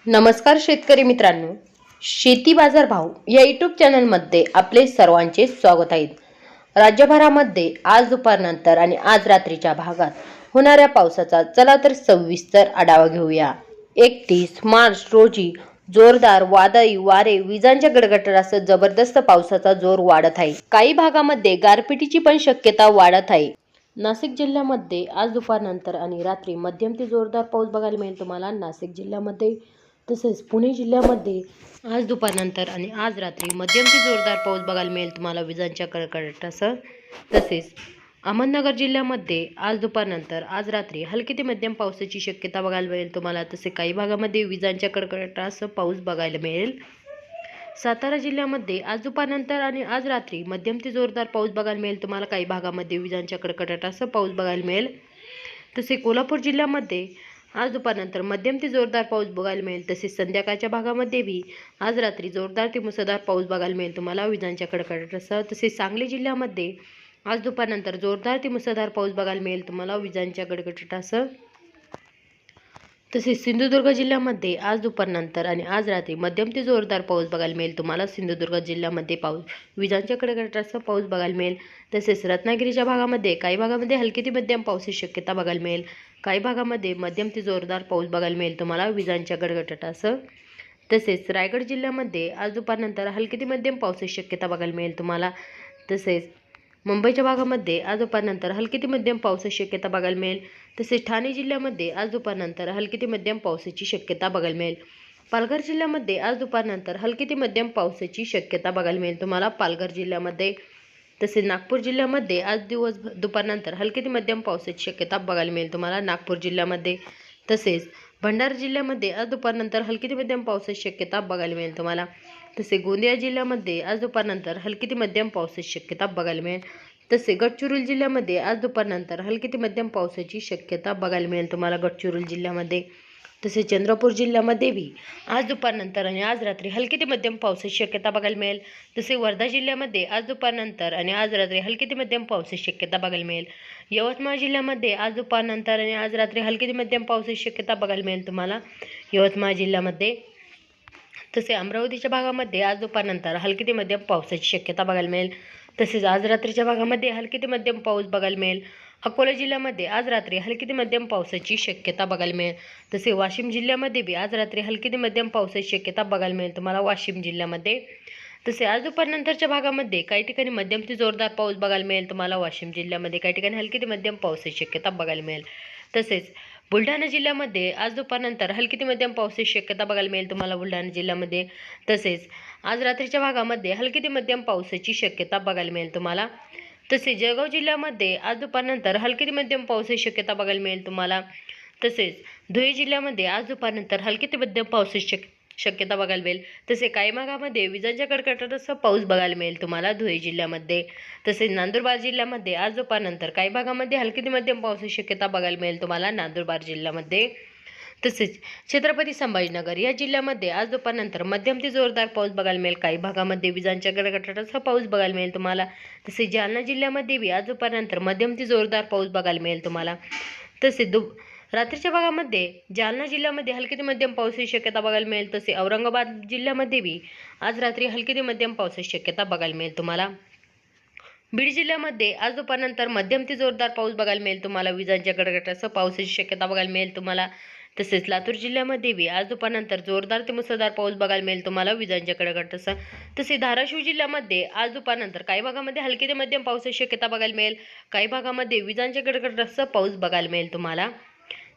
नमस्कार शेतकरी मित्रांनो, शेती बाजार भाव या यूट्यूब चॅनलमध्ये आपले सर्वांचे स्वागत आहे. राज्यभरामध्ये आज दुपारनंतर आणि आज रात्रीच्या भागात होणाऱ्या पावसाचा चला तर सविस्तर आढावा घेऊया. 31 मार्च रोजी जोरदार वादळी वारे, विजांच्या गडगडाटासह जबरदस्त पावसाचा जोर वाढत आहे. काही भागामध्ये गारपिटीची पण शक्यता वाढत आहे. नाशिक जिल्ह्यामध्ये आज दुपारनंतर आणि रात्री मध्यम ते जोरदार पाऊस बघायला मिळेल तुम्हाला नाशिक जिल्ह्यामध्ये. तसेच पुणे जिल्ह्यामध्ये आज दुपारनंतर आणि आज रात्री मध्यम ते जोरदार पाऊस बघायला मिळेल तुम्हाला विजांच्या कडकडाटासह. तसेच अहमदनगर जिल्ह्यामध्ये आज दुपारनंतर आज रात्री हलकी ते मध्यम पावसाची शक्यता बघायला मिळेल तुम्हाला. तसे काही भागामध्ये विजांच्या कडकडाटासह पाऊस बघायला मिळेल. सातारा जिल्ह्यामध्ये आज दुपारनंतर आणि आज रात्री मध्यम ते जोरदार पाऊस बघायला मिळेल तुम्हाला. काही भागामध्ये विजांच्या कडकडाटासह पाऊस बघायला मिळेल. तसे कोल्हापूर जिल्ह्यामध्ये आज दुपारनंतर मध्यम ते जोरदार पाऊस बघायला मिळेल. तसेच संध्याकाळच्या भागामध्ये बी आज रात्री जोरदार ते मुसळधार पाऊस बघायला मिळेल तुम्हाला विजांच्या कडकडाटासह. तसेच सांगली जिल्ह्यामध्ये आज दुपारनंतर जोरदार ते मुसळधार पाऊस बघायला मिळेल तुम्हाला विजांच्या कडकडाटासह. तसेच सिंधुदुर्ग जिल्ह्यामध्ये आज दुपारनंतर आणि आज रात्री मध्यम ते जोरदार पाऊस बघायला मिळेल तुम्हाला. सिंधुदुर्ग जिल्ह्यामध्ये विजांच्या कडकडाटासह पाऊस बघायला मिळेल. तसेच रत्नागिरीच्या भागामध्ये काही भागामध्ये हलकी ते मध्यम पावसाची शक्यता बघायला मिळेल. काही भागामध्ये मध्यम ते जोरदार पाऊस बघायला मिळेल तुम्हाला विजांच्या गडगडाटासह. तसेच रायगड जिल्ह्यामध्ये आज दुपारनंतर हलकी ते मध्यम पावसाची शक्यता बघायला मिळेल तुम्हाला. तसेच मुंबईच्या भागामध्ये आज दुपारनंतर हलकी ते मध्यम पावसाची शक्यता बघायला मिळेल. तसेच ठाणे जिल्ह्यामध्ये आज दुपारनंतर हलकी ते मध्यम पावसाची शक्यता बघायला मिळेल. पालघर जिल्ह्यामध्ये आज दुपारनंतर हलकी ते मध्यम पावसाची शक्यता बघायला मिळेल तुम्हाला पालघर जिल्ह्यामध्ये. तसेच नागपूर जिल्ह्यामध्ये आज दुपारनंतर हलकी ते मध्यम पावसाची शक्यता बघायला मिळेल तुम्हाला नागपूर जिल्ह्यामध्ये. तसेच भंडारा जिल्ह्यामध्ये आज दुपारनंतर हलकी ते मध्यम पावसाची शक्यता बघायला मिळेल तुम्हाला. तसे गोंदिया जिल्ह्यामध्ये आज दुपारनंतर हलकी ते मध्यम पावसाची शक्यता बघायला मिळेल. तसे गडचिरोली जिल्ह्यामध्ये आज दुपारनंतर हलकी ते मध्यम पावसाची शक्यता बघायला मिळेल तुम्हाला गडचिरोली जिल्ह्यामध्ये. तसेच चंद्रपूर जिल्ह्यामध्ये बी आज दुपारनंतर आणि आज रात्री हलकी ते मध्यम पावसाची शक्यता बघायला मिळेल. तसे वर्धा जिल्ह्यामध्ये आज दुपारनंतर आणि आज रात्री हलकी ते मध्यम पावसाची शक्यता बघायला मिळेल. यवतमाळ जिल्ह्यामध्ये आज दुपारनंतर आणि आज रात्री हलकी ते मध्यम पावसाची शक्यता बघायला मिळेल तुम्हाला यवतमाळ जिल्ह्यामध्ये. तसे अमरावतीच्या भागामध्ये आज दुपारनंतर हलकी ते मध्यम पावसाची शक्यता बघायला मिळेल. तसेच आज रात्रीच्या भागामध्ये हलकी ते मध्यम पाऊस बघायला मिळेल. अकोला जिल्ह्यामध्ये आज रात्री हलकी ते मध्यम पावसाची शक्यता बघायला मिळेल. तसे वाशिम जिल्ह्यामध्ये बी आज रात्री हलकी ते मध्यम पावसाची शक्यता बघायला मिळेल तुम्हाला वाशिम जिल्ह्यामध्ये. तसे आज दुपारनंतरच्या भागामध्ये काही ठिकाणी मध्यम ते जोरदार पाऊस बघायला मिळेल तुम्हाला वाशिम जिल्ह्यामध्ये. काही ठिकाणी हलकी ते मध्यम पावसाची शक्यता बघायला मिळेल. तसेच बुलढाणा जिल्ह्यामध्ये आज दुपारनंतर हलकी ते मध्यम पावसाची शक्यता बघायला मिळेल तुम्हाला बुलढाणा जिल्ह्यामध्ये. तसेच आज रात्रीच्या भागामध्ये हलकी ते मध्यम पावसाची शक्यता बघायला मिळेल तुम्हाला. तसेच जळगाव जिल्ह्यामध्ये आज दुपारनंतर हलकी ते मध्यम पावसाची शक्यता बघायला मिळेल तुम्हाला. तसेच धुळे जिल्ह्यामध्ये आज दुपारनंतर हलकी ते मध्यम पावसाची शक्यता बघायला मिळेल. तसे काही भागामध्ये विजांच्या कडकडाटासह पाऊस बघायला मिळेल तुम्हाला धुळे जिल्ह्यामध्ये. तसेच नंदुरबार जिल्ह्यामध्ये आज दुपारनंतर काही भागामध्ये हलकी ते मध्यम पावसाची शक्यता बघायला मिळेल तुम्हाला नंदुरबार जिल्ह्यामध्ये. तसेच छत्रपती संभाजीनगर या जिल्ह्यामध्ये आज दुपारनंतर मध्यम ते जोरदार पाऊस बघायला मिळेल. काही भागामध्ये विजांच्या गडगडाटासह पाऊस बघायला मिळेल तुम्हाला. तसेच जालना जिल्ह्यामध्ये बी आज दुपारनंतर मध्यम ते जोरदार पाऊस बघायला मिळेल तुम्हाला. तसेच रात्रीच्या भागामध्ये जालना जिल्ह्यामध्ये हलकी ते मध्यम पावसाची शक्यता बघायला मिळेल. तसे औरंगाबाद जिल्ह्यामध्ये बी आज रात्री हलकी ते मध्यम पावसाची शक्यता बघायला मिळेल तुम्हाला. बीड जिल्ह्यामध्ये आज दुपारनंतर मध्यम ते जोरदार पाऊस बघायला मिळेल तुम्हाला विजांच्या गडगडाटासह पावसाची शक्यता बघायला मिळेल तुम्हाला. तसेच लातूर जिल्ह्यामध्ये बी आज दुपारनंतर जोरदार ते मुसळधार पाऊस बघायला मिळेल तुम्हाला विजांच्या कडकडाटासह. तसेच धाराशिव जिल्ह्यामध्ये आज दुपारनंतर काही भागामध्ये हलकी ते मध्यम पावसाची शक्यता बघायला मिळेल. काही भागामध्ये विजांच्या कडकडाटासह पाऊस बघायला मिळेल तुम्हाला.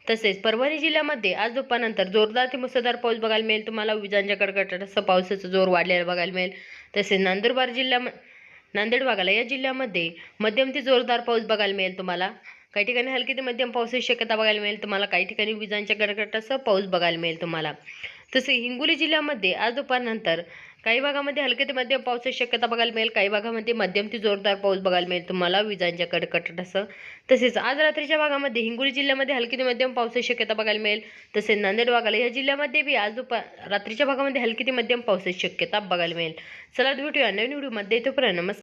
तसेच परभणी जिल्ह्यामध्ये आज दुपारनंतर जोरदार ते मुसळधार पाऊस बघायला मिळेल तुम्हाला विजांच्या कडकडाटासह पावसाचा जोर वाढलेला बघायला मिळेल. तसेच नांदेड वाघाला या जिल्ह्यामध्ये मध्यम ते जोरदार पाऊस बघायला मिळेल तुम्हाला. काही ठिकाणी हलकी ते मध्यम पावसाची शक्यता बघायला मिळेल तुम्हाला. काही ठिकाणी विजांच्या गडगडाटासह पाऊस बघायला मिळेल तुम्हाला. तसे हिंगोली जिल्ह्यामध्ये आज दुपारनंतर काही भागामध्ये हलकी ते मध्यम पावसाची शक्यता बघायला मिळेल. काही भागामध्ये मध्यम ते जोरदार पाऊस बघायला मिळेल तुम्हाला विजांच्या कडकडाटासह. तसेच आज रात्रीच्या भागामध्ये हिंगोली जिल्ह्यामध्ये हलकी ते मध्यम पावसाची शक्यता बघायला मिळेल. तसेच नांदेड वाघाला या जिल्ह्यामध्ये बी आज रात्रीच्या भागामध्ये हलकी ते मध्यम पावसाची शक्यता बघायला मिळेल. चला भेटूया नवीन व्हिडिओमध्ये. तोपर्यंत नमस्कार.